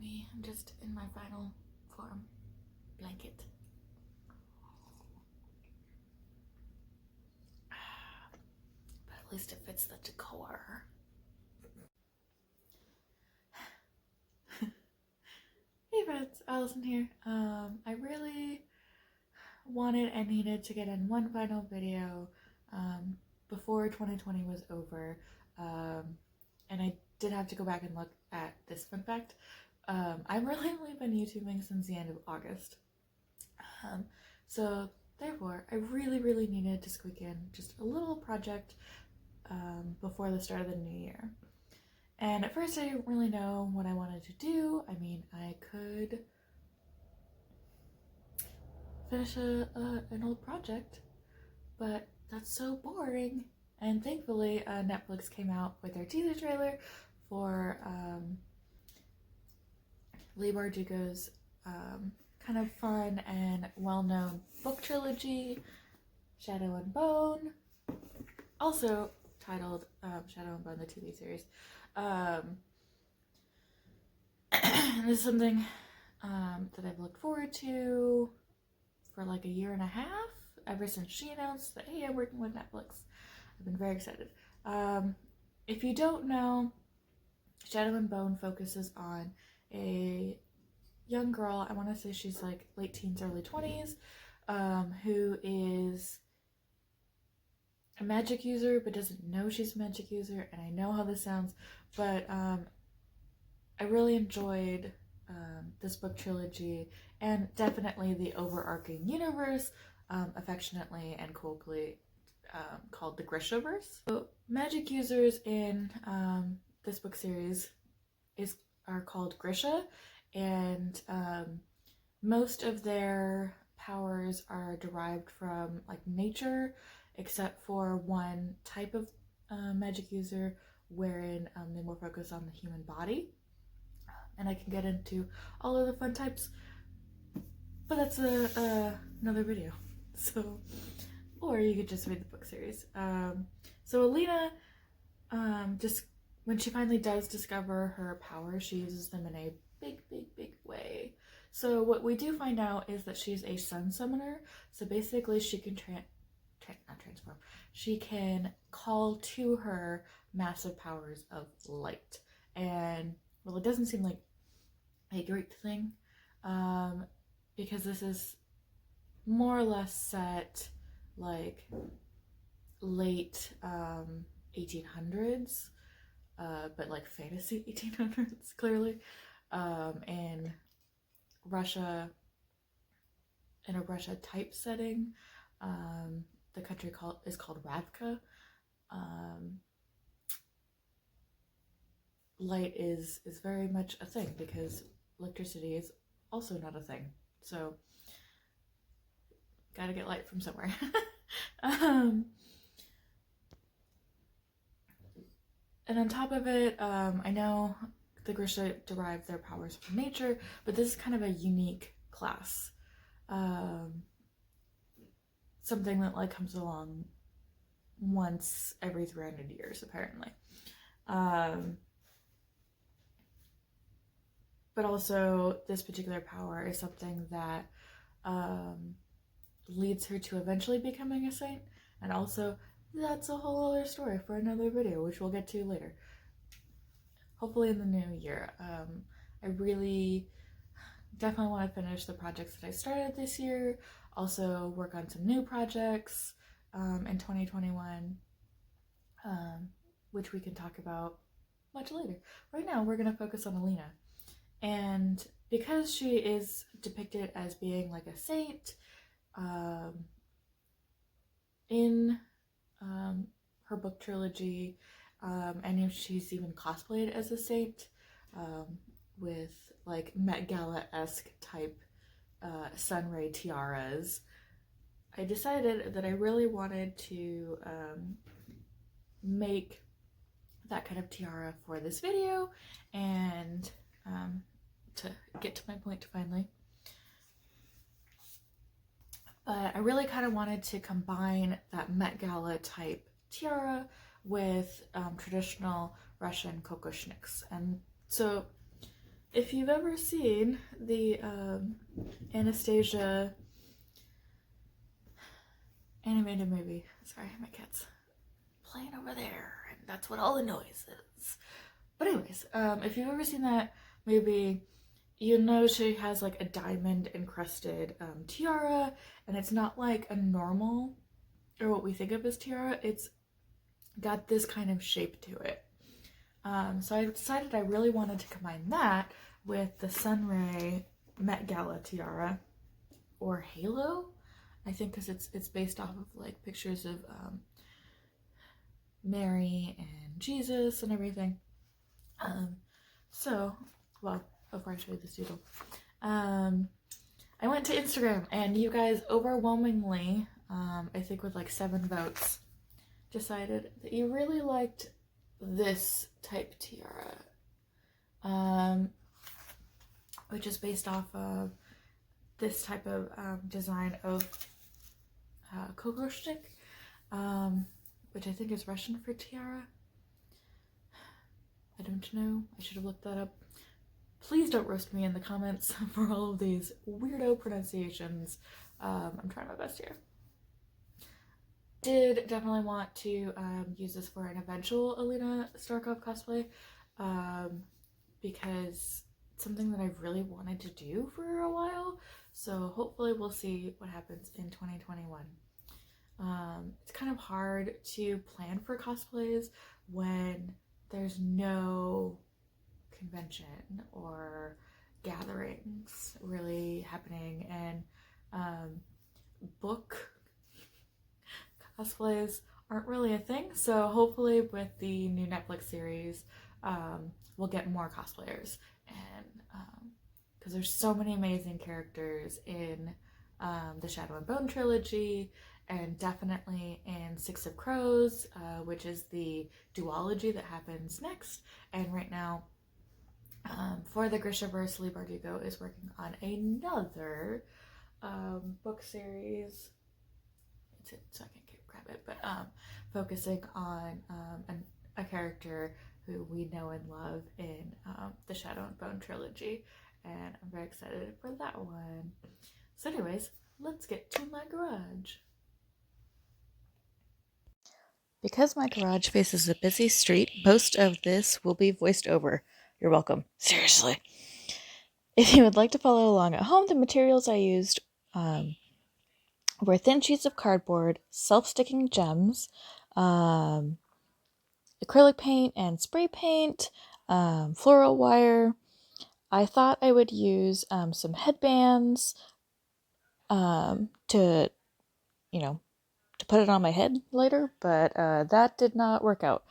me. I'm just in my final form. Blanket. But at least it fits the decor. Hey friends, Allison here. I really wanted and needed to get in one final video before 2020 was over, and I did have to go back and look at this fun fact. I've really only been YouTubing since the end of August, so therefore I really needed to squeak in just a little project before the start of the new year. And at first I didn't really know what I wanted to do. I mean, I could finish an old project, but that's so boring. And thankfully Netflix came out with their teaser trailer for Leigh Bardugo's kind of fun and well-known book trilogy, Shadow and Bone, also titled Shadow and Bone, the TV series. This is something that I've looked forward to for like a year and a half, ever since she announced that, hey, I'm working with Netflix. I've been very excited. If you don't know, Shadow and Bone focuses on a young girl, I want to say she's like late teens, early 20s, who is a magic user but doesn't know she's a magic user. And I know how this sounds, but I really enjoyed this book trilogy, and definitely the overarching universe, affectionately and colloquially called the Grishaverse. So magic users in this book series are called Grisha, and most of their powers are derived from like nature, except for one type of magic user wherein they more focus on the human body. And I can get into all of the fun types, but that's another video. So, or you could just read the book series. So Alina, just when she finally does discover her powers, she uses them in a big way. So what we do find out is that she's a sun summoner. So basically she can not transform. She can call to her massive powers of light. And well, it doesn't seem like a great thing, because this is more or less set like late 1800s, but like fantasy 1800s, clearly, in Russia, in a Russia type setting. The country is called Radka. Light is very much a thing because electricity is also not a thing. So gotta get light from somewhere. And on top of it, I know the Grisha derive their powers from nature, but this is kind of a unique class. Something that like comes along once every 300 years, apparently. But also this particular power is something that leads her to eventually becoming a saint, and also that's a whole other story for another video, which we'll get to later, hopefully in the new year. I really definitely want to finish the projects that I started this year, also work on some new projects in 2021, which we can talk about much later. Right now we're going to focus on Alina. And because she is depicted as being like a saint in her book trilogy, and if she's even cosplayed as a saint with like Met Gala-esque type sunray tiaras, I decided that I really wanted to make that kind of tiara for this video, and to get to my point finally. But I really kind of wanted to combine that Met Gala type tiara with traditional Russian kokoshniks. And so if you've ever seen the Anastasia animated movie, sorry, my cat's playing over there, and that's what all the noise is. But anyways, if you've ever seen that movie, you know she has like a diamond encrusted tiara, and it's not like a normal or what we think of as tiara. It's got this kind of shape to it. So I decided I really wanted to combine that with the Sunray Met Gala tiara, or halo, I think, because it's based off of like pictures of Mary and Jesus and everything. So, well, before I show you this doodle, I went to Instagram, and you guys overwhelmingly, I think with like 7 votes, decided that you really liked this type tiara, which is based off of this type of design of kokoshnik, which I think is Russian for tiara. I don't know. I should have looked that up. Please don't roast me in the comments for all of these weirdo pronunciations. I'm trying my best here. Did definitely want to use this for an eventual Alina Starkov cosplay, because it's something that I've really wanted to do for a while. So hopefully we'll see what happens in 2021. It's kind of hard to plan for cosplays when there's no convention or gatherings really happening, and book cosplays aren't really a thing. So hopefully with the new Netflix series, we'll get more cosplayers, and because there's so many amazing characters in the Shadow and Bone trilogy, and definitely in Six of Crows, which is the duology that happens next. And right now, for the Grishaverse, Lee Bardugo is working on another book series. It's it, so I can't grab it, but focusing on a character who we know and love in the Shadow and Bone trilogy, and I'm very excited for that one. So anyways, let's get to my garage. Because my garage faces a busy street, most of this will be voiced over. You're welcome. Seriously. If you would like to follow along at home, the materials I used were thin sheets of cardboard, self-sticking gems, acrylic paint and spray paint, floral wire. I thought I would use some headbands to, to put it on my head later, but that did not work out.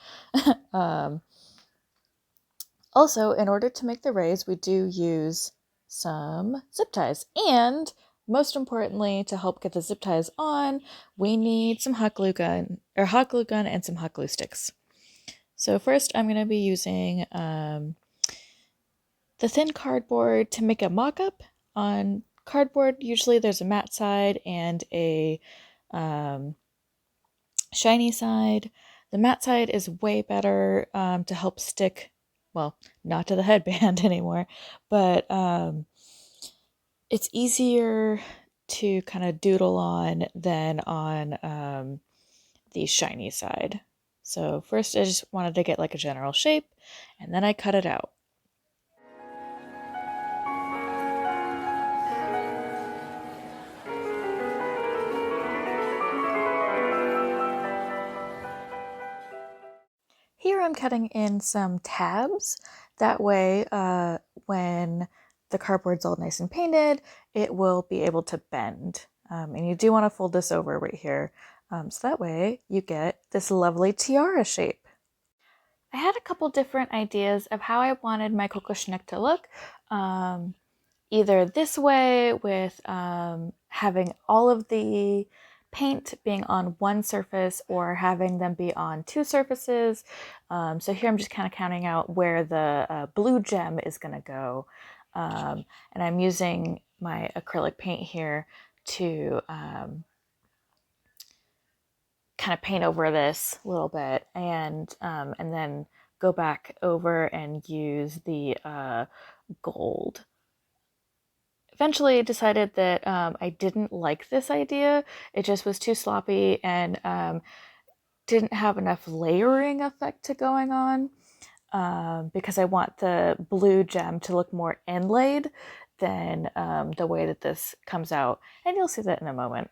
Also, in order to make the rays, we do use some zip ties, and most importantly, to help get the zip ties on, we need some hot glue gun and some hot glue sticks. So first, I'm going to be using the thin cardboard to make a mock-up. On cardboard, usually there's a matte side and a shiny side. The matte side is way better to help stick, well, not to the headband anymore, but it's easier to kind of doodle on than on the shiny side. So first I just wanted to get like a general shape, and then I cut it out. Here I'm cutting in some tabs. That way, when the cardboard's all nice and painted, it will be able to bend. And you do want to fold this over right here. So that way you get this lovely tiara shape. I had a couple different ideas of how I wanted my kokoshnik to look. Either this way with having all of the paint being on one surface, or having them be on 2 surfaces. So here I'm just kind of counting out where the blue gem is going to go. And I'm using my acrylic paint here to kind of paint over this a little bit, and then go back over and use the gold. Eventually I decided that I didn't like this idea. It just was too sloppy and didn't have enough layering effect to going on, because I want the blue gem to look more inlaid than the way that this comes out. And you'll see that in a moment.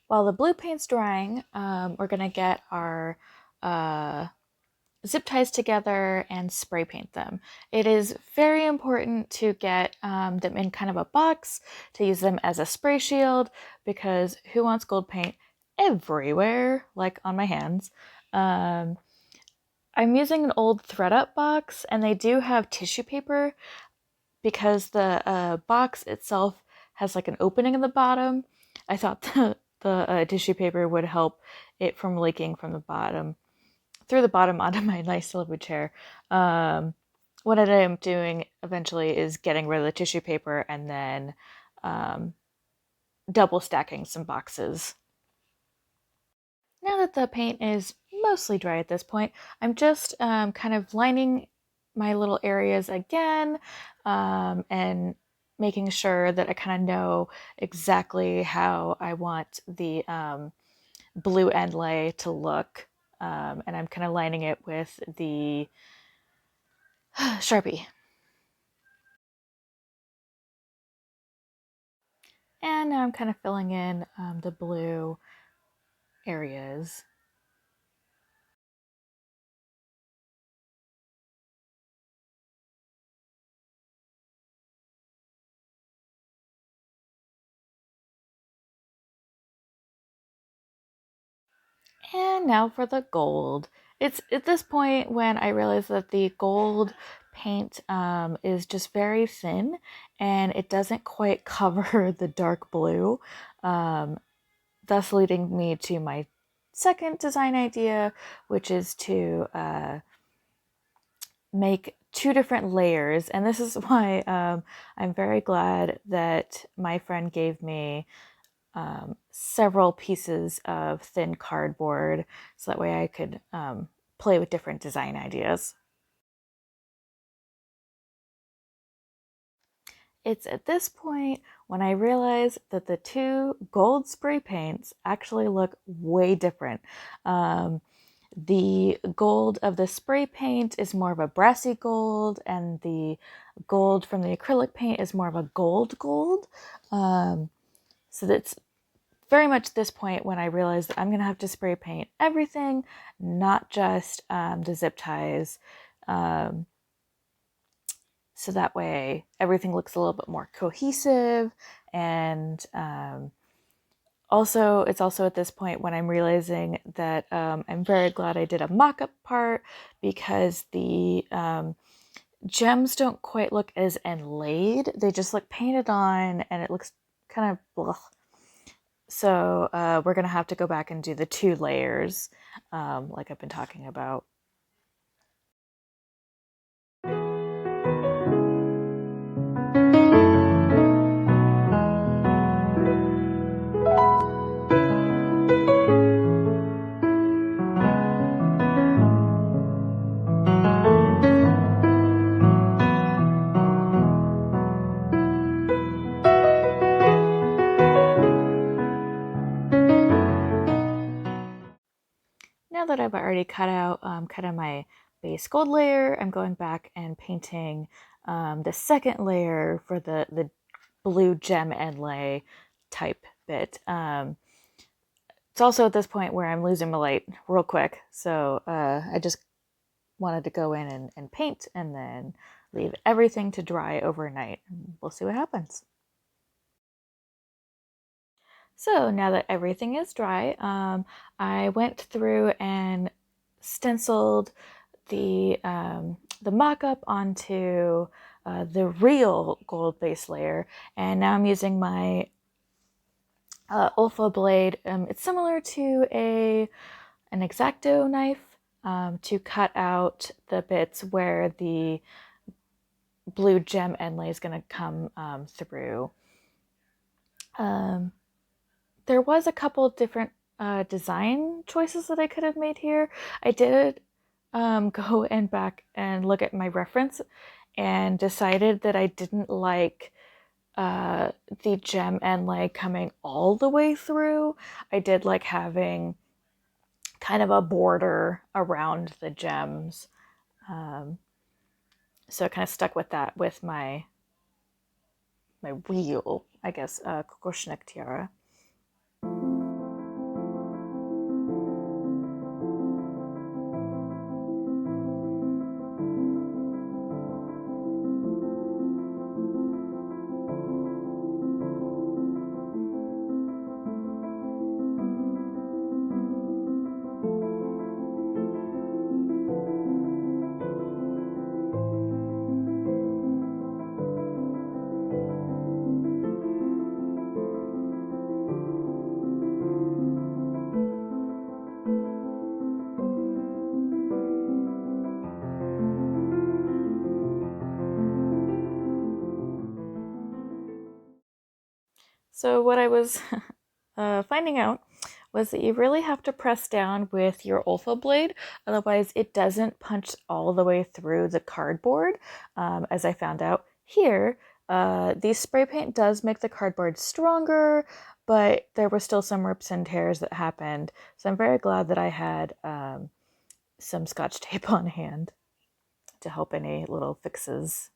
While the blue paint's drying, we're gonna get our zip ties together and spray paint them. It is very important to get them in kind of a box, to use them as a spray shield, because who wants gold paint everywhere, like on my hands? I'm using an old ThredUp box, and they do have tissue paper because the box itself has like an opening in the bottom. I thought the tissue paper would help it from leaking from the bottom through the bottom onto my nice silver chair. What I am doing eventually is getting rid of the tissue paper and then double stacking some boxes. Now that the paint is mostly dry at this point, I'm just kind of lining my little areas again, and making sure that I kind of know exactly how I want the blue inlay to look. And I'm kind of lining it with the Sharpie. And now I'm kind of filling in the blue areas. And now for the gold. It's at this point when I realize that the gold paint is just very thin and it doesn't quite cover the dark blue, thus leading me to my second design idea, which is to make two different layers. And this is why I'm very glad that my friend gave me several pieces of thin cardboard, so that way I could play with different design ideas. It's at this point when I realize that the two gold spray paints actually look way different. The gold of the spray paint is more of a brassy gold, and the gold from the acrylic paint is more of a gold. So that's very much this point when I realized that I'm going to have to spray paint everything, not just the zip ties. So that way everything looks a little bit more cohesive. And it's also at this point when I'm realizing that I'm very glad I did a mock-up part, because the gems don't quite look as inlaid. They just look painted on and it looks kind of blah. So we're going to have to go back and do the 2 layers, like I've been talking about. Now that I've already cut out kind of my base gold layer, I'm going back and painting the second layer for the blue gem inlay type bit. It's also at this point where I'm losing my light real quick, so I just wanted to go in and paint and then leave everything to dry overnight. We'll see what happens. So now that everything is dry, I went through and stenciled the mock-up onto the real gold base layer, and now I'm using my Olfa blade. It's similar to an X-Acto knife, to cut out the bits where the blue gem inlay is going to come through. There was a couple different design choices that I could have made here. I did go and back and look at my reference and decided that I didn't like the gem inlay coming all the way through. I did like having kind of a border around the gems. So I kind of stuck with that with my real, I guess, kokoshnik tiara. So what I was finding out was that you really have to press down with your Olfa blade, otherwise it doesn't punch all the way through the cardboard. As I found out here, the spray paint does make the cardboard stronger, but there were still some rips and tears that happened. So I'm very glad that I had some Scotch tape on hand to help any little fixes.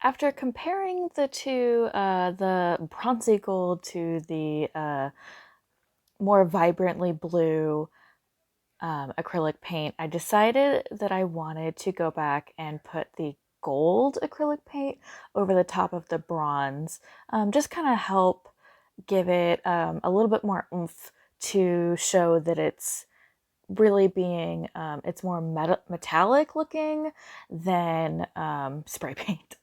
After comparing the two, the bronzy gold to the more vibrantly blue acrylic paint, I decided that I wanted to go back and put the gold acrylic paint over the top of the bronze, just kind of help give it a little bit more oomph to show that it's really being, it's more metallic looking than spray paint.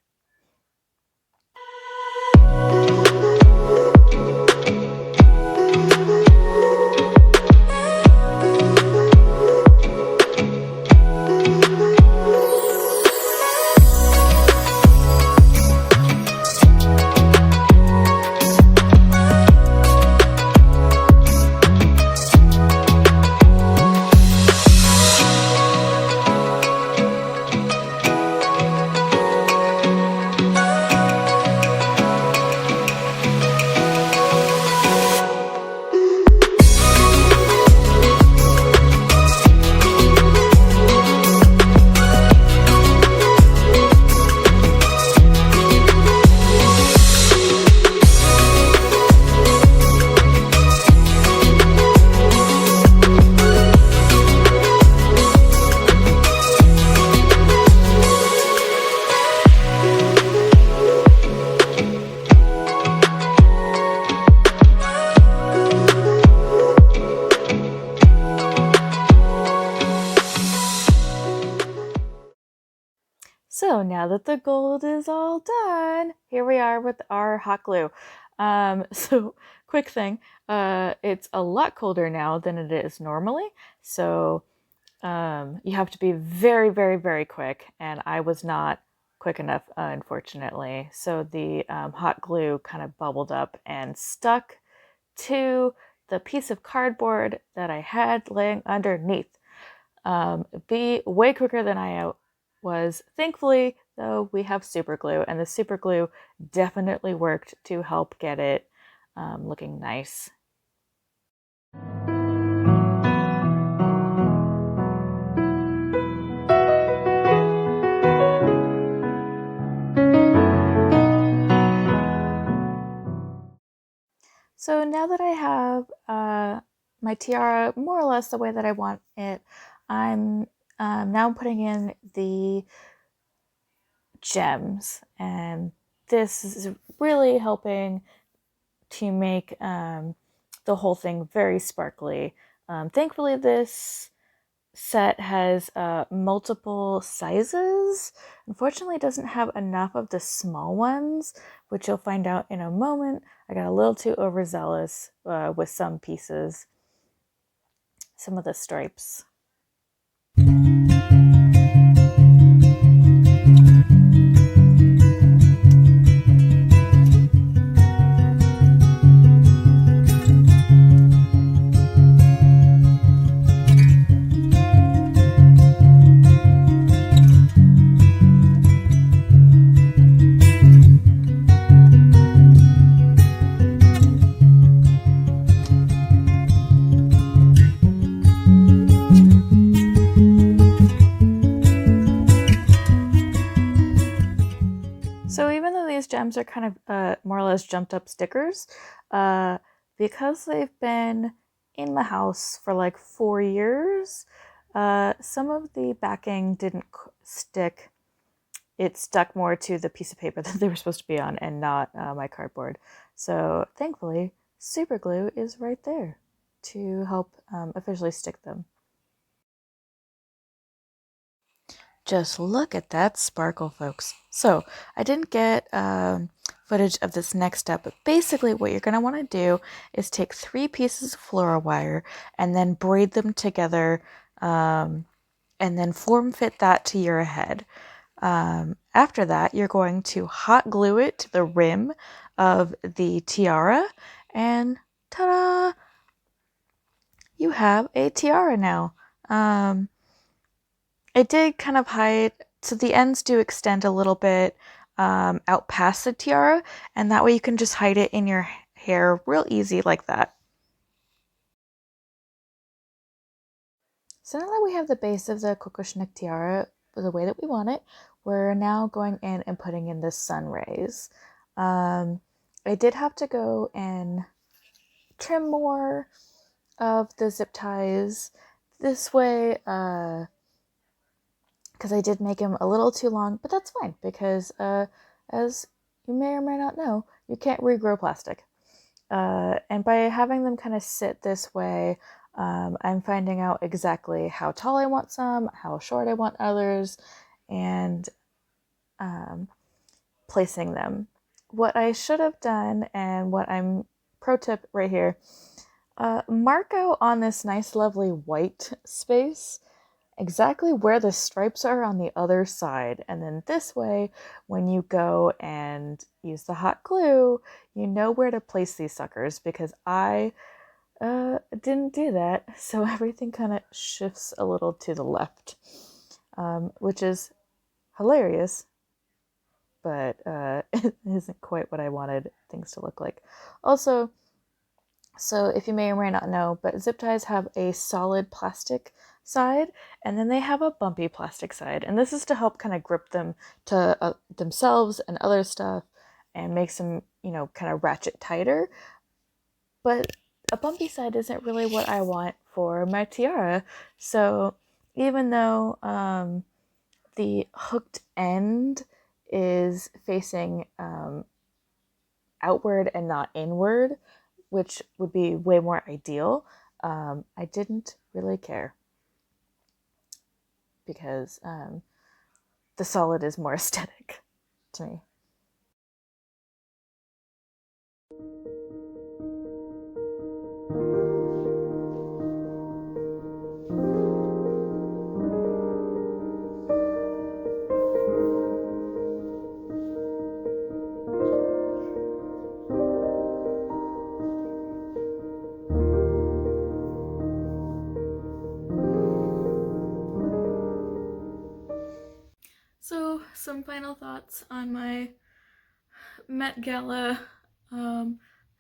So now that the gold is all done, here we are with our hot glue. So quick thing, it's a lot colder now than it is normally. So you have to be very, very, very quick. And I was not quick enough, unfortunately. So the hot glue kind of bubbled up and stuck to the piece of cardboard that I had laying underneath. Be way quicker than I was. Thankfully, though, we have super glue, and the super glue definitely worked to help get it looking nice. So now that I have my tiara more or less the way that I want it, I'm now putting in the gems, and this is really helping to make the whole thing very sparkly. Thankfully, this set has multiple sizes. Unfortunately, it doesn't have enough of the small ones, which you'll find out in a moment. I got a little too overzealous with some pieces, some of the stripes. So even though these gems are kind of more or less jumped up stickers, because they've been in the house for like 4 years, some of the backing didn't stick. It stuck more to the piece of paper that they were supposed to be on and not my cardboard. So thankfully, super glue is right there to help officially stick them. Just look at that sparkle, folks. So I didn't get footage of this next step, but basically what you're going to want to do is take 3 pieces of floral wire and then braid them together and then form fit that to your head. After that, you're going to hot glue it to the rim of the tiara, and ta-da! You have a tiara now. It did kind of hide, so the ends do extend a little bit out past the tiara, and that way you can just hide it in your hair real easy like that. So now that we have the base of the Koichi tiara the way that we want it, we're now going in and putting in the sun rays. I did have to go and trim more of the zip ties this way because I did make them a little too long, but that's fine because as you may or may not know, you can't regrow plastic. And by having them kind of sit this way, I'm finding out exactly how tall I want some, how short I want others, and placing them. What I should have done, and what I'm pro tip right here, mark out on this nice lovely white space exactly where the stripes are on the other side, and then this way when you go and use the hot glue, you know where to place these suckers, because I didn't do that, so everything kind of shifts a little to the left, which is hilarious, but it isn't quite what I wanted things to look like. Also, so if you may or may not know, but zip ties have a solid plastic side, and then they have a bumpy plastic side, and this is to help kind of grip them to themselves and other stuff, and makes them, you know, kind of ratchet tighter. But a bumpy side isn't really what I want for my tiara. So even though the hooked end is facing outward and not inward, which would be way more ideal, I didn't really care because the solid is more aesthetic to me. So, some final thoughts on my Met Gala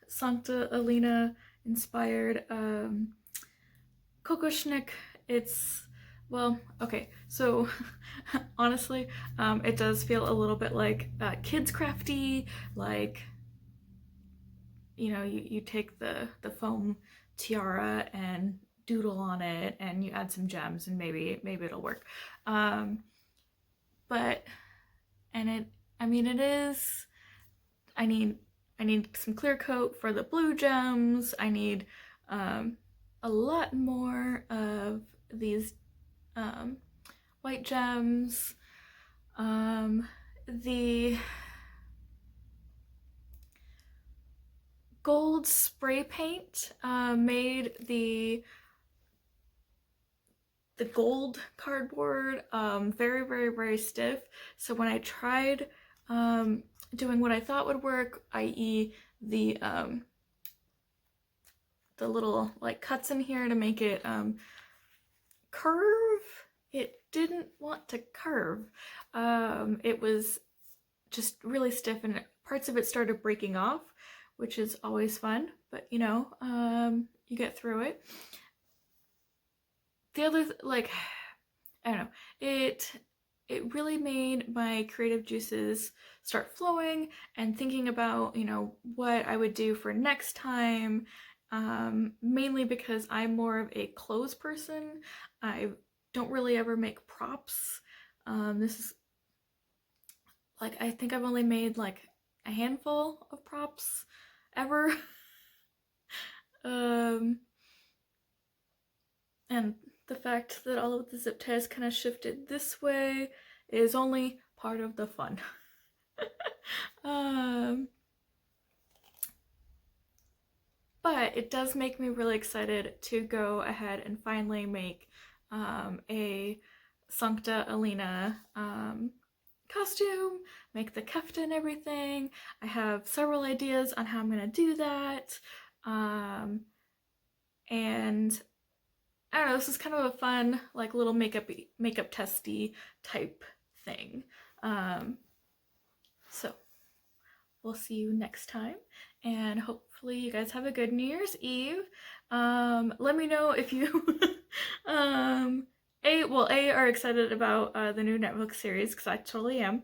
Sancta Alina inspired Kokoschnik. It's, well, okay, so honestly, it does feel a little bit like kids crafty, like, you know, you take the foam tiara and doodle on it, and you add some gems, and maybe it'll work. But and it, I mean, it is. I need some clear coat for the blue gems. I need a lot more of these white gems. The gold spray paint made the gold cardboard very, very, very stiff. So when I tried doing what I thought would work, i.e. the little like cuts in here to make it curve, it didn't want to curve. It was just really stiff, and parts of it started breaking off, which is always fun, but you know, you get through it. The other, like, I don't know, it really made my creative juices start flowing and thinking about, you know, what I would do for next time, mainly because I'm more of a clothes person. I don't really ever make props. This is, like, I think I've only made like a handful of props ever. And the fact that all of the zip ties kind of shifted this way is only part of the fun. But it does make me really excited to go ahead and finally make a Sancta Alina costume, make the kefta and everything. I have several ideas on how I'm gonna do that. And I don't know, this is kind of a fun, like, little makeup testy type thing. So we'll see you next time, and hopefully you guys have a good New Year's Eve. Let me know if you A, are excited about the new Netflix series, because I totally am.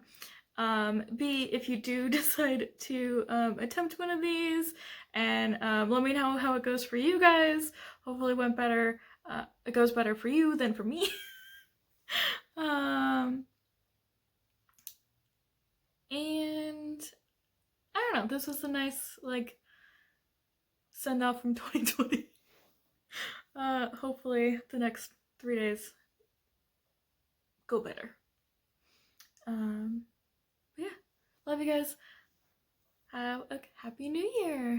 B, if you do decide to attempt one of these, and let me know how it goes for you guys. Hopefully it goes better for you than for me. And I don't know, this was a nice, like, send off from 2020. Hopefully the next 3 days go better. Yeah, love you guys. Have a happy new year.